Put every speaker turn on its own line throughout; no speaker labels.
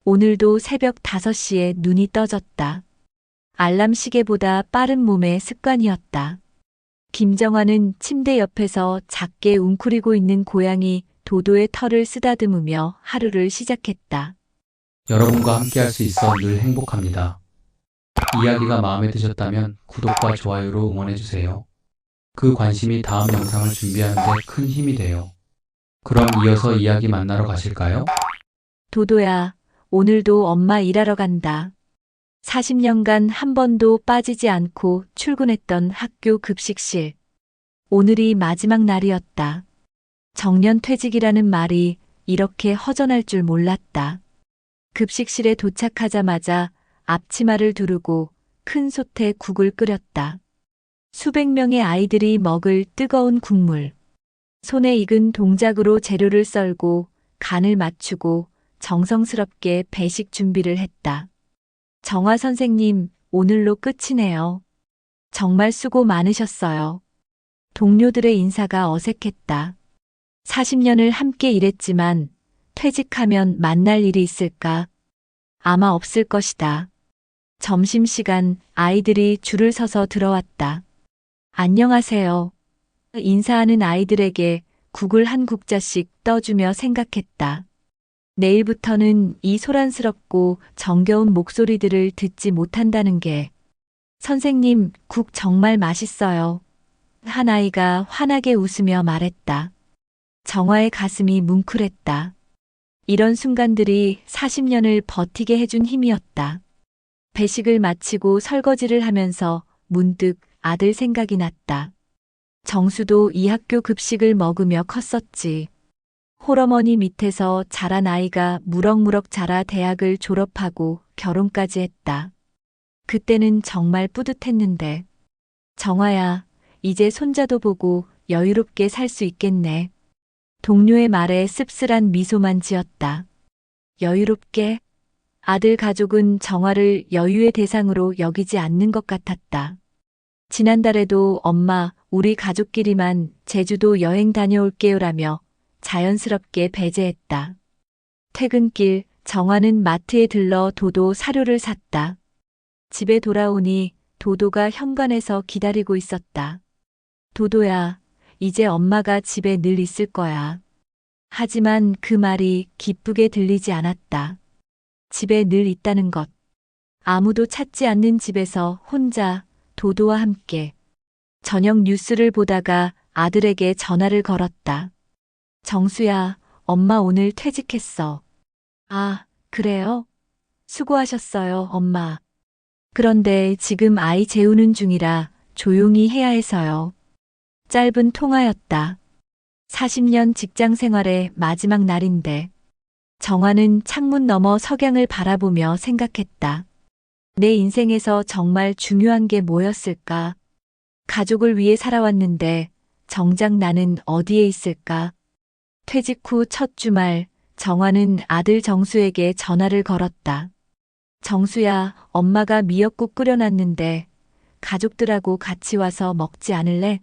오늘도 새벽 5시에 눈이 떠졌다. 알람 시계보다 빠른 몸의 습관이었다. 김정환은 침대 옆에서 작게 웅크리고 있는 고양이 도도의 털을 쓰다듬으며 하루를 시작했다.
여러분과 함께할 수 있어 늘 행복합니다. 이야기가 마음에 드셨다면 구독과 좋아요로 응원해주세요. 그 관심이 다음 영상을 준비하는 데 큰 힘이 돼요. 그럼 이어서 이야기 만나러 가실까요?
도도야, 오늘도 엄마 일하러 간다. 40년간 한 번도 빠지지 않고 출근했던 학교 급식실. 오늘이 마지막 날이었다. 정년퇴직이라는 말이 이렇게 허전할 줄 몰랐다. 급식실에 도착하자마자 앞치마를 두르고 큰 솥에 국을 끓였다. 수백 명의 아이들이 먹을 뜨거운 국물. 손에 익은 동작으로 재료를 썰고 간을 맞추고 정성스럽게 배식 준비를 했다. 정화 선생님, 오늘로 끝이네요. 정말 수고 많으셨어요. 동료들의 인사가 어색했다. 40년을 함께 일했지만 퇴직하면 만날 일이 있을까? 아마 없을 것이다. 점심시간 아이들이 줄을 서서 들어왔다. 안녕하세요. 인사하는 아이들에게 국을 한 국자씩 떠주며 생각했다. 내일부터는 이 소란스럽고 정겨운 목소리들을 듣지 못한다는 게. 선생님, 국 정말 맛있어요. 한 아이가 환하게 웃으며 말했다. 정화의 가슴이 뭉클했다. 이런 순간들이 40년을 버티게 해준 힘이었다. 배식을 마치고 설거지를 하면서 문득 아들 생각이 났다. 정수도 이 학교 급식을 먹으며 컸었지. 홀어머니 밑에서 자란 아이가 무럭무럭 자라 대학을 졸업하고 결혼까지 했다. 그때는 정말 뿌듯했는데. 정화야, 이제 손자도 보고 여유롭게 살 수 있겠네. 동료의 말에 씁쓸한 미소만 지었다. 여유롭게? 아들 가족은 정화를 여유의 대상으로 여기지 않는 것 같았다. 지난달에도 엄마, 우리 가족끼리만 제주도 여행 다녀올게요라며 자연스럽게 배제했다. 퇴근길 정화는 마트에 들러 도도 사료를 샀다. 집에 돌아오니 도도가 현관에서 기다리고 있었다. 도도야, 이제 엄마가 집에 늘 있을 거야. 하지만 그 말이 기쁘게 들리지 않았다. 집에 늘 있다는 것. 아무도 찾지 않는 집에서 혼자 도도와 함께. 저녁 뉴스를 보다가 아들에게 전화를 걸었다. 정수야, 엄마 오늘 퇴직했어. 아, 그래요? 수고하셨어요, 엄마. 그런데 지금 아이 재우는 중이라 조용히 해야 해서요. 짧은 통화였다. 40년 직장 생활의 마지막 날인데. 정화는 창문 너머 석양을 바라보며 생각했다. 내 인생에서 정말 중요한 게 뭐였을까? 가족을 위해 살아왔는데 정작 나는 어디에 있을까? 퇴직 후 첫 주말, 정화는 아들 정수에게 전화를 걸었다. 정수야, 엄마가 미역국 끓여놨는데 가족들하고 같이 와서 먹지 않을래?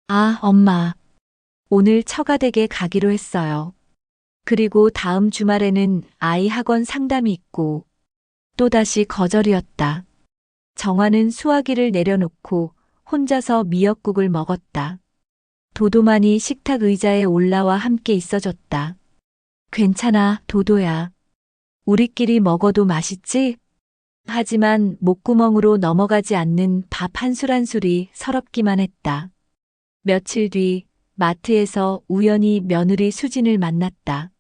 아, 엄마. 오늘 처가댁에 가기로 했어요. 그리고 다음 주말에는 아이 학원 상담이 있고 또다시 거절이었다. 정화는 수화기를 내려놓고 혼자서 미역국을 먹었다. 도도만이 식탁 의자에 올라와 함께 있어줬다. 괜찮아, 도도야. 우리끼리 먹어도 맛있지? 하지만 목구멍으로 넘어가지 않는 밥 한 술 한 술이 서럽기만 했다. 며칠 뒤 마트에서 우연히 며느리 수진을 만났다.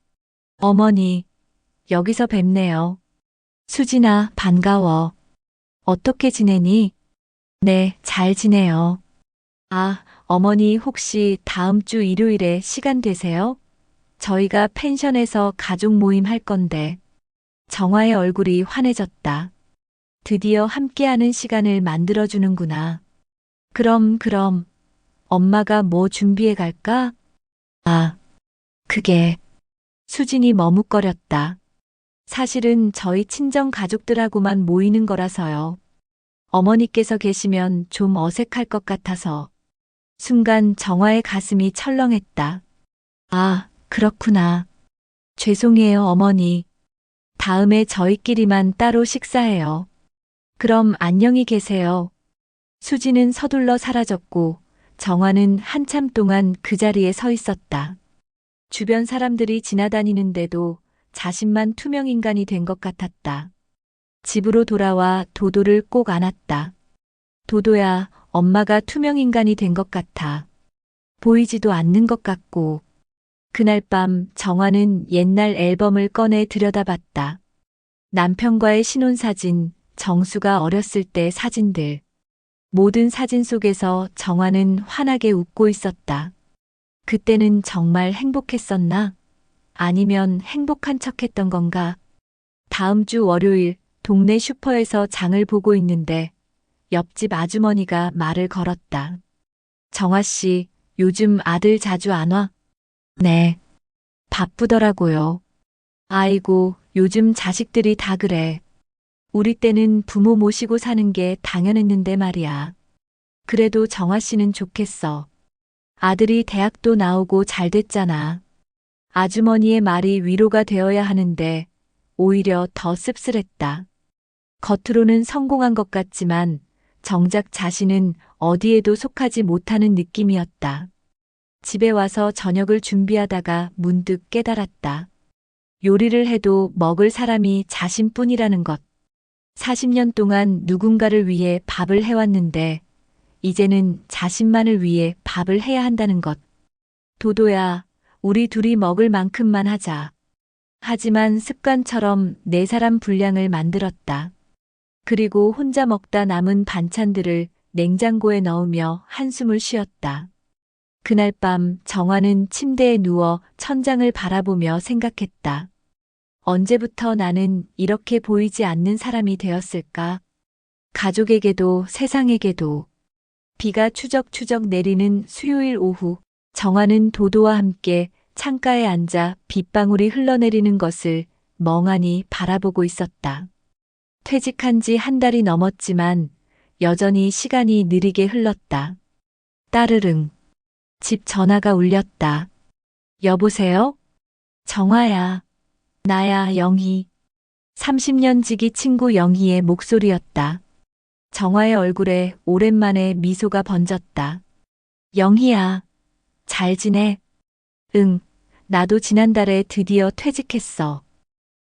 어머니, 여기서 뵙네요. 수진아, 반가워. 어떻게 지내니? 네, 잘 지내요. 아, 어머니 혹시 다음 주 일요일에 시간 되세요? 저희가 펜션에서 가족 모임 할 건데. 정화의 얼굴이 환해졌다. 드디어 함께하는 시간을 만들어주는구나. 그럼, 엄마가 뭐 준비해 갈까? 아, 그게. 수진이 머뭇거렸다. 사실은 저희 친정 가족들하고만 모이는 거라서요. 어머니께서 계시면 좀 어색할 것 같아서. 순간 정화의 가슴이 철렁했다. 아, 그렇구나. 죄송해요, 어머니. 다음에 저희끼리만 따로 식사해요. 그럼 안녕히 계세요. 수지는 서둘러 사라졌고 정화는 한참 동안 그 자리에 서 있었다. 주변 사람들이 지나다니는데도 자신만 투명인간이 된 것 같았다. 집으로 돌아와 도도를 꼭 안았다. 도도야, 엄마가 투명인간이 된 것 같아. 보이지도 않는 것 같고. 그날 밤 정화는 옛날 앨범을 꺼내 들여다봤다. 남편과의 신혼사진, 정수가 어렸을 때 사진들. 모든 사진 속에서 정화는 환하게 웃고 있었다. 그때는 정말 행복했었나? 아니면 행복한 척했던 건가? 다음 주 월요일 동네 슈퍼에서 장을 보고 있는데 옆집 아주머니가 말을 걸었다. 정화 씨, 요즘 아들 자주 안 와? 네. 바쁘더라고요. 아이고, 요즘 자식들이 다 그래. 우리 때는 부모 모시고 사는 게 당연했는데 말이야. 그래도 정화 씨는 좋겠어. 아들이 대학도 나오고 잘 됐잖아. 아주머니의 말이 위로가 되어야 하는데 오히려 더 씁쓸했다. 겉으로는 성공한 것 같지만 정작 자신은 어디에도 속하지 못하는 느낌이었다. 집에 와서 저녁을 준비하다가 문득 깨달았다. 요리를 해도 먹을 사람이 자신뿐이라는 것. 40년 동안 누군가를 위해 밥을 해왔는데 이제는 자신만을 위해 밥을 해야 한다는 것. 도도야, 우리 둘이 먹을 만큼만 하자. 하지만 습관처럼 네 사람 분량을 만들었다. 그리고 혼자 먹다 남은 반찬들을 냉장고에 넣으며 한숨을 쉬었다. 그날 밤 정화는 침대에 누워 천장을 바라보며 생각했다. 언제부터 나는 이렇게 보이지 않는 사람이 되었을까? 가족에게도 세상에게도. 비가 추적추적 내리는 수요일 오후, 정화는 도도와 함께 창가에 앉아 빗방울이 흘러내리는 것을 멍하니 바라보고 있었다. 퇴직한 지 한 달이 넘었지만 여전히 시간이 느리게 흘렀다. 따르릉. 집 전화가 울렸다. 여보세요? 정화야. 나야, 영희. 30년 지기 친구 영희의 목소리였다. 정화의 얼굴에 오랜만에 미소가 번졌다. 영희야, 잘 지내? 응, 나도 지난달에 드디어 퇴직했어.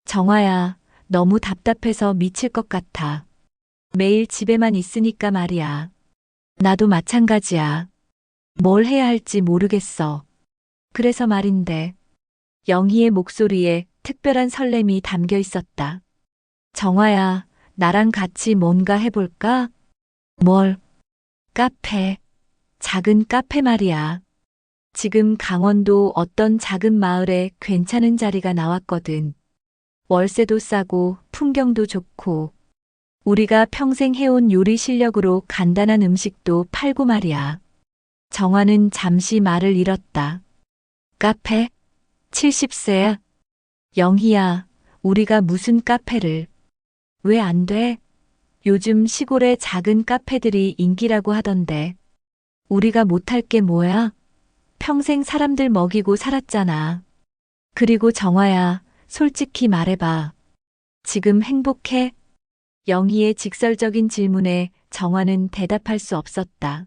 정화야, 너무 답답해서 미칠 것 같아. 매일 집에만 있으니까 말이야. 나도 마찬가지야. 뭘 해야 할지 모르겠어. 그래서 말인데. 영희의 목소리에 특별한 설렘이 담겨 있었다. 정화야, 나랑 같이 뭔가 해볼까? 뭘? 카페. 작은 카페 말이야. 지금 강원도 어떤 작은 마을에 괜찮은 자리가 나왔거든. 월세도 싸고 풍경도 좋고 우리가 평생 해온 요리 실력으로 간단한 음식도 팔고 말이야. 정화는 잠시 말을 잃었다. 카페? 70세야? 영희야, 우리가 무슨 카페를. 왜 안 돼? 요즘 시골의 작은 카페들이 인기라고 하던데. 우리가 못할 게 뭐야? 평생 사람들 먹이고 살았잖아. 그리고 정화야, 솔직히 말해봐. 지금 행복해? 영희의 직설적인 질문에 정화는 대답할 수 없었다.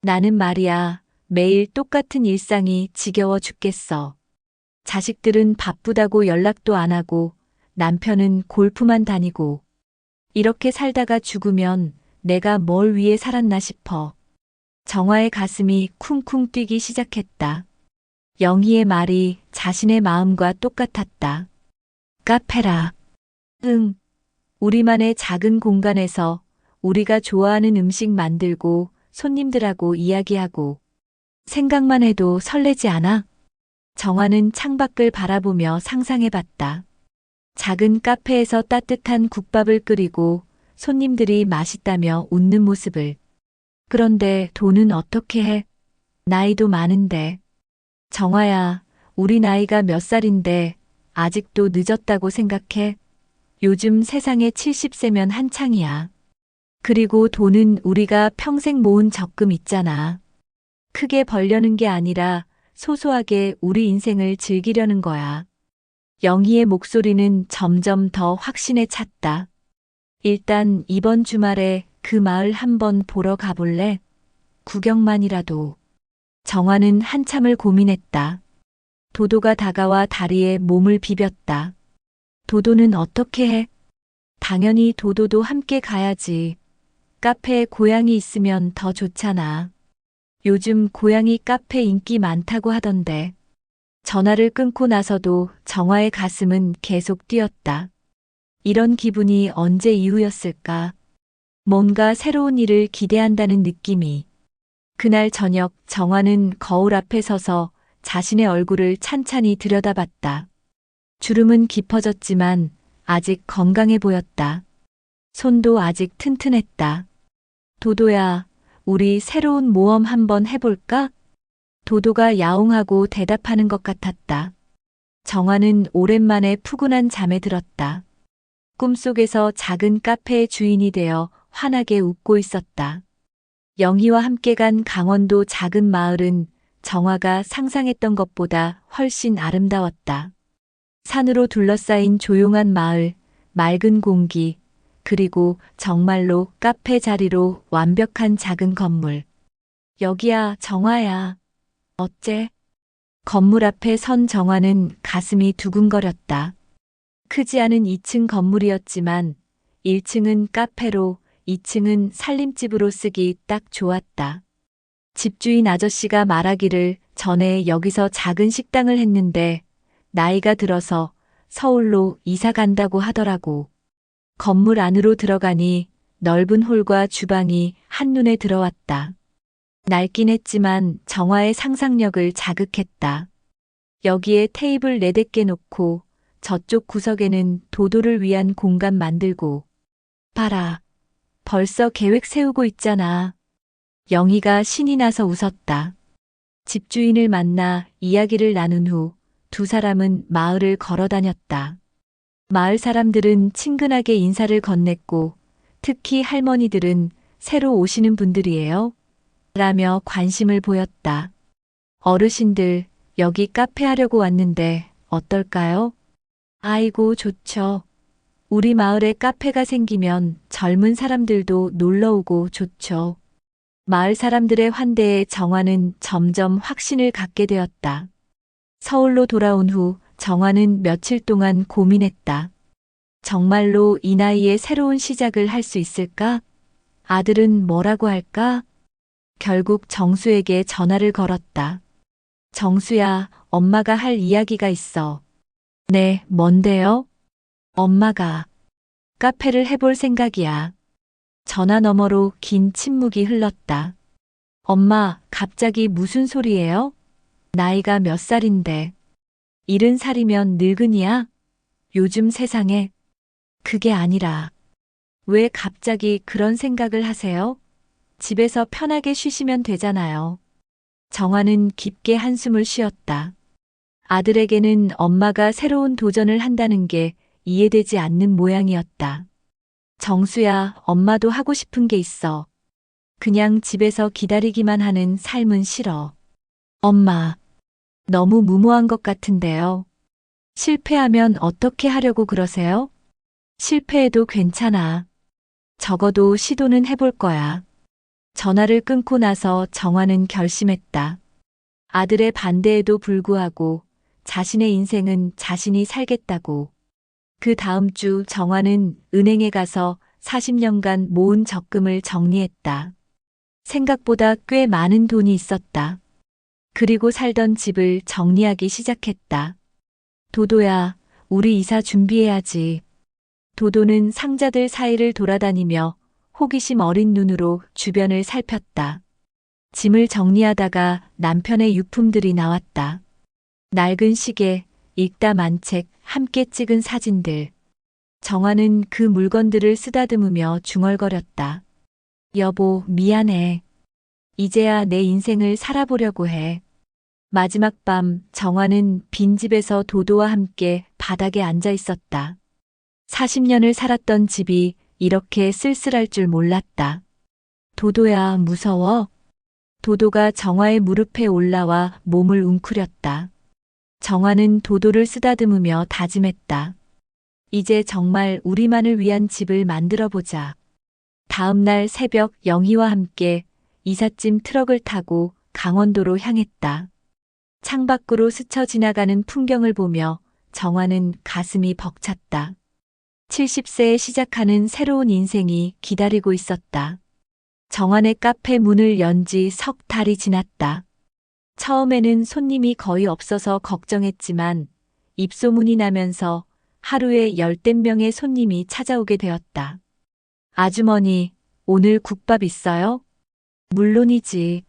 나는 말이야, 매일 똑같은 일상이 지겨워 죽겠어. 자식들은 바쁘다고 연락도 안 하고 남편은 골프만 다니고 이렇게 살다가 죽으면 내가 뭘 위해 살았나 싶어. 정화의 가슴이 쿵쿵 뛰기 시작했다. 영희의 말이 자신의 마음과 똑같았다. 카페라. 응. 우리만의 작은 공간에서 우리가 좋아하는 음식 만들고 손님들하고 이야기하고 생각만 해도 설레지 않아? 정화는 창밖을 바라보며 상상해봤다. 작은 카페에서 따뜻한 국밥을 끓이고 손님들이 맛있다며 웃는 모습을. 그런데 돈은 어떻게 해? 나이도 많은데. 정화야, 우리 나이가 몇 살인데 아직도 늦었다고 생각해? 요즘 세상에 70세면 한창이야. 그리고 돈은 우리가 평생 모은 적금 있잖아. 크게 벌려는 게 아니라 소소하게 우리 인생을 즐기려는 거야. 영희의 목소리는 점점 더 확신에 찼다. 일단 이번 주말에 그 마을 한번 보러 가볼래? 구경만이라도. 정화는 한참을 고민했다. 도도가 다가와 다리에 몸을 비볐다. 도도는 어떻게 해? 당연히 도도도 함께 가야지. 카페에 고양이 있으면 더 좋잖아. 요즘 고양이 카페 인기 많다고 하던데. 전화를 끊고 나서도 정화의 가슴은 계속 뛰었다. 이런 기분이 언제 이후였을까? 뭔가 새로운 일을 기대한다는 느낌이. 그날 저녁 정화는 거울 앞에 서서 자신의 얼굴을 찬찬히 들여다봤다. 주름은 깊어졌지만 아직 건강해 보였다. 손도 아직 튼튼했다. 도도야, 우리 새로운 모험 한번 해볼까? 도도가 야옹하고 대답하는 것 같았다. 정화는 오랜만에 푸근한 잠에 들었다. 꿈속에서 작은 카페의 주인이 되어 환하게 웃고 있었다. 영희와 함께 간 강원도 작은 마을은 정화가 상상했던 것보다 훨씬 아름다웠다. 산으로 둘러싸인 조용한 마을, 맑은 공기, 그리고 정말로 카페 자리로 완벽한 작은 건물. 여기야, 정화야. 어째? 건물 앞에 선 정화는 가슴이 두근거렸다. 크지 않은 2층 건물이었지만 1층은 카페로 2층은 살림집으로 쓰기 딱 좋았다. 집주인 아저씨가 말하기를 전에 여기서 작은 식당을 했는데 나이가 들어서 서울로 이사 간다고 하더라고. 건물 안으로 들어가니 넓은 홀과 주방이 한눈에 들어왔다. 낡긴 했지만 정화의 상상력을 자극했다. 여기에 테이블 4대 놓고 저쪽 구석에는 도도를 위한 공간 만들고. 봐라. 벌써 계획 세우고 있잖아. 영희가 신이 나서 웃었다. 집주인을 만나 이야기를 나눈 후 두 사람은 마을을 걸어 다녔다. 마을 사람들은 친근하게 인사를 건넸고 특히 할머니들은 새로 오시는 분들이에요. 라며 관심을 보였다. 어르신들, 여기 카페 하려고 왔는데 어떨까요? 아이고, 좋죠. 우리 마을에 카페가 생기면 젊은 사람들도 놀러 오고 좋죠. 마을 사람들의 환대에 정화는 점점 확신을 갖게 되었다. 서울로 돌아온 후 정화는 며칠 동안 고민했다. 정말로 이 나이에 새로운 시작을 할 수 있을까? 아들은 뭐라고 할까? 결국 정수에게 전화를 걸었다. 정수야, 엄마가 할 이야기가 있어. 네, 뭔데요? 엄마가 카페를 해볼 생각이야. 전화 너머로 긴 침묵이 흘렀다. 엄마, 갑자기 무슨 소리예요? 나이가 몇 살인데. 70살이면 늙은이야? 요즘 세상에. 그게 아니라. 왜 갑자기 그런 생각을 하세요? 집에서 편하게 쉬시면 되잖아요. 정화는 깊게 한숨을 쉬었다. 아들에게는 엄마가 새로운 도전을 한다는 게 이해되지 않는 모양이었다. 정수야, 엄마도 하고 싶은 게 있어. 그냥 집에서 기다리기만 하는 삶은 싫어. 엄마, 너무 무모한 것 같은데요. 실패하면 어떻게 하려고 그러세요? 실패해도 괜찮아. 적어도 시도는 해볼 거야. 전화를 끊고 나서 정화는 결심했다. 아들의 반대에도 불구하고 자신의 인생은 자신이 살겠다고. 그 다음 주 정화는 은행에 가서 40년간 모은 적금을 정리했다. 생각보다 꽤 많은 돈이 있었다. 그리고 살던 집을 정리하기 시작했다. 도도야, 우리 이사 준비해야지. 도도는 상자들 사이를 돌아다니며 호기심 어린 눈으로 주변을 살폈다. 짐을 정리하다가 남편의 유품들이 나왔다. 낡은 시계, 읽다 만책, 함께 찍은 사진들. 정화는 그 물건들을 쓰다듬으며 중얼거렸다. 여보, 미안해. 이제야 내 인생을 살아보려고 해. 마지막 밤 정화는 빈집에서 도도와 함께 바닥에 앉아 있었다. 40년을 살았던 집이 이렇게 쓸쓸할 줄 몰랐다. 도도야, 무서워? 도도가 정화의 무릎에 올라와 몸을 웅크렸다. 정화는 도도를 쓰다듬으며 다짐했다. 이제 정말 우리만을 위한 집을 만들어 보자. 다음 날 새벽 영희와 함께 이삿짐 트럭을 타고 강원도로 향했다. 창밖으로 스쳐 지나가는 풍경을 보며 정화는 가슴이 벅찼다. 70세에 시작하는 새로운 인생이 기다리고 있었다. 정환의 카페 문을 연 지 석 달이 지났다. 처음에는 손님이 거의 없어서 걱정했지만 입소문이 나면서 하루에 10댓 명의 손님이 찾아오게 되었다. 아주머니, 오늘 국밥 있어요? 물론이지.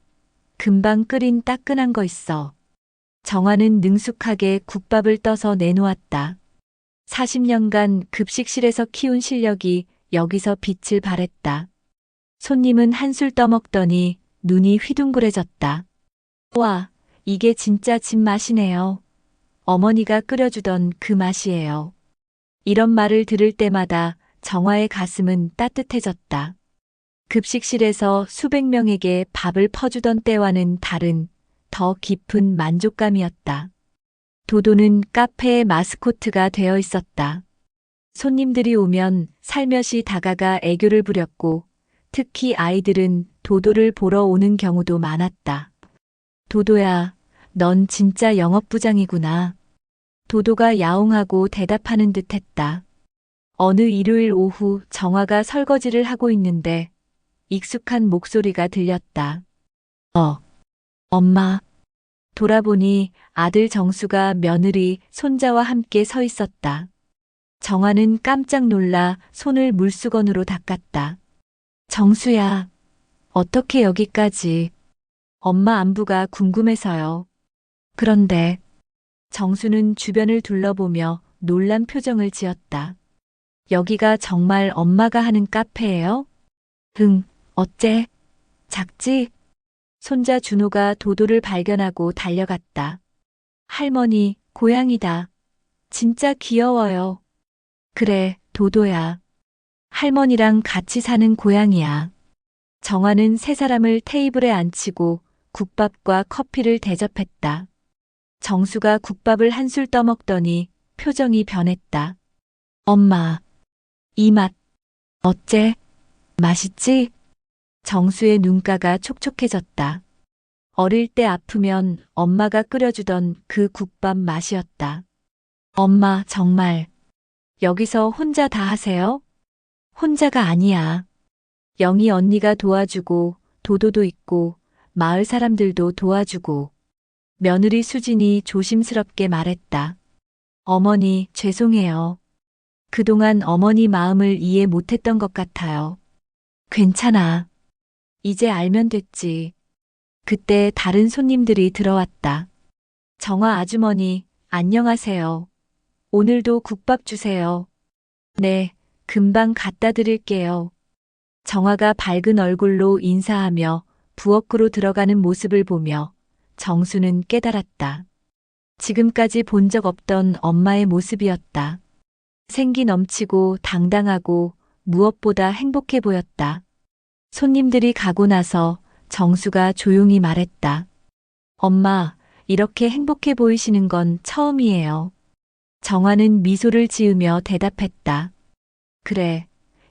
금방 끓인 따끈한 거 있어. 정화는 능숙하게 국밥을 떠서 내놓았다. 40년간 급식실에서 키운 실력이 여기서 빛을 발했다. 손님은 한술 떠먹더니 눈이 휘둥그레졌다. 와, 이게 진짜 집 맛이네요. 어머니가 끓여주던 그 맛이에요. 이런 말을 들을 때마다 정화의 가슴은 따뜻해졌다. 급식실에서 수백 명에게 밥을 퍼주던 때와는 다른 더 깊은 만족감이었다. 도도는 카페의 마스코트가 되어 있었다. 손님들이 오면 살며시 다가가 애교를 부렸고 특히 아이들은 도도를 보러 오는 경우도 많았다. 도도야, 넌 진짜 영업부장이구나. 도도가 야옹하고 대답하는 듯 했다. 어느 일요일 오후 정화가 설거지를 하고 있는데 익숙한 목소리가 들렸다. 엄마. 돌아보니 아들 정수가 며느리 손자와 함께 서 있었다. 정화는 깜짝 놀라 손을 물수건으로 닦았다. 정수야, 어떻게 여기까지? 엄마 안부가 궁금해서요. 그런데 정수는 주변을 둘러보며 놀란 표정을 지었다. 여기가 정말 엄마가 하는 카페예요? 응, 어째? 작지? 손자 준호가 도도를 발견하고 달려갔다. 할머니, 고양이다. 진짜 귀여워요. 그래, 도도야. 할머니랑 같이 사는 고양이야. 정화는 세 사람을 테이블에 앉히고 국밥과 커피를 대접했다. 정수가 국밥을 한술 떠먹더니 표정이 변했다. 엄마, 이 맛, 어째? 맛있지? 정수의 눈가가 촉촉해졌다. 어릴 때 아프면 엄마가 끓여주던 그 국밥 맛이었다. 엄마, 정말 여기서 혼자 다 하세요? 혼자가 아니야. 영희 언니가 도와주고 도도도 있고 마을 사람들도 도와주고. 며느리 수진이 조심스럽게 말했다. 어머니, 죄송해요. 그동안 어머니 마음을 이해 못했던 것 같아요. 괜찮아. 이제 알면 됐지. 그때 다른 손님들이 들어왔다. 정화 아주머니, 안녕하세요. 오늘도 국밥 주세요. 네, 금방 갖다 드릴게요. 정화가 밝은 얼굴로 인사하며 부엌으로 들어가는 모습을 보며 정수는 깨달았다. 지금까지 본 적 없던 엄마의 모습이었다. 생기 넘치고 당당하고 무엇보다 행복해 보였다. 손님들이 가고 나서 정수가 조용히 말했다. 엄마, 이렇게 행복해 보이시는 건 처음이에요. 정화는 미소를 지으며 대답했다. 그래,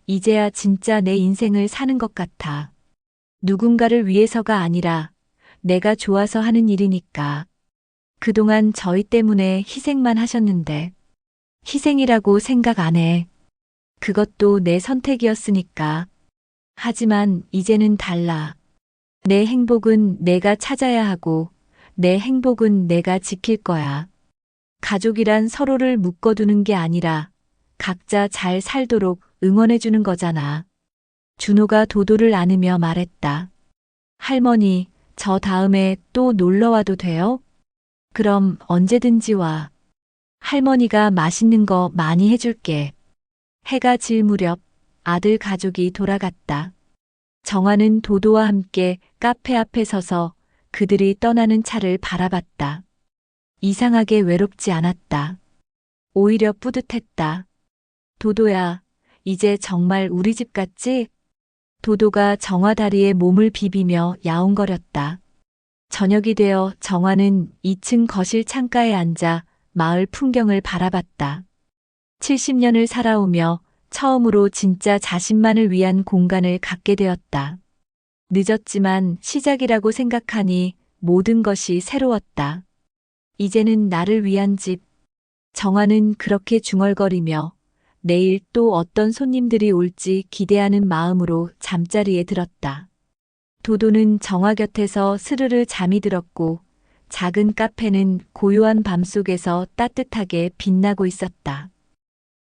이제야 진짜 내 인생을 사는 것 같아. 누군가를 위해서가 아니라 내가 좋아서 하는 일이니까. 그동안 저희 때문에 희생만 하셨는데 희생이라고 생각 안 해. 그것도 내 선택이었으니까. 하지만 이제는 달라. 내 행복은 내가 찾아야 하고 내 행복은 내가 지킬 거야. 가족이란 서로를 묶어두는 게 아니라 각자 잘 살도록 응원해주는 거잖아. 준호가 도도를 안으며 말했다. 할머니, 저 다음에 또 놀러 와도 돼요? 그럼 언제든지 와. 할머니가 맛있는 거 많이 해줄게. 해가 질 무렵 아들 가족이 돌아갔다. 정화는 도도와 함께 카페 앞에 서서 그들이 떠나는 차를 바라봤다. 이상하게 외롭지 않았다. 오히려 뿌듯했다. 도도야, 이제 정말 우리 집 같지? 도도가 정화 다리에 몸을 비비며 야옹거렸다. 저녁이 되어 정화는 2층 거실 창가에 앉아 마을 풍경을 바라봤다. 70년을 살아오며 처음으로 진짜 자신만을 위한 공간을 갖게 되었다. 늦었지만 시작이라고 생각하니 모든 것이 새로웠다. 이제는 나를 위한 집. 정화는 그렇게 중얼거리며 내일 또 어떤 손님들이 올지 기대하는 마음으로 잠자리에 들었다. 도도는 정화 곁에서 스르르 잠이 들었고 작은 카페는 고요한 밤 속에서 따뜻하게 빛나고 있었다.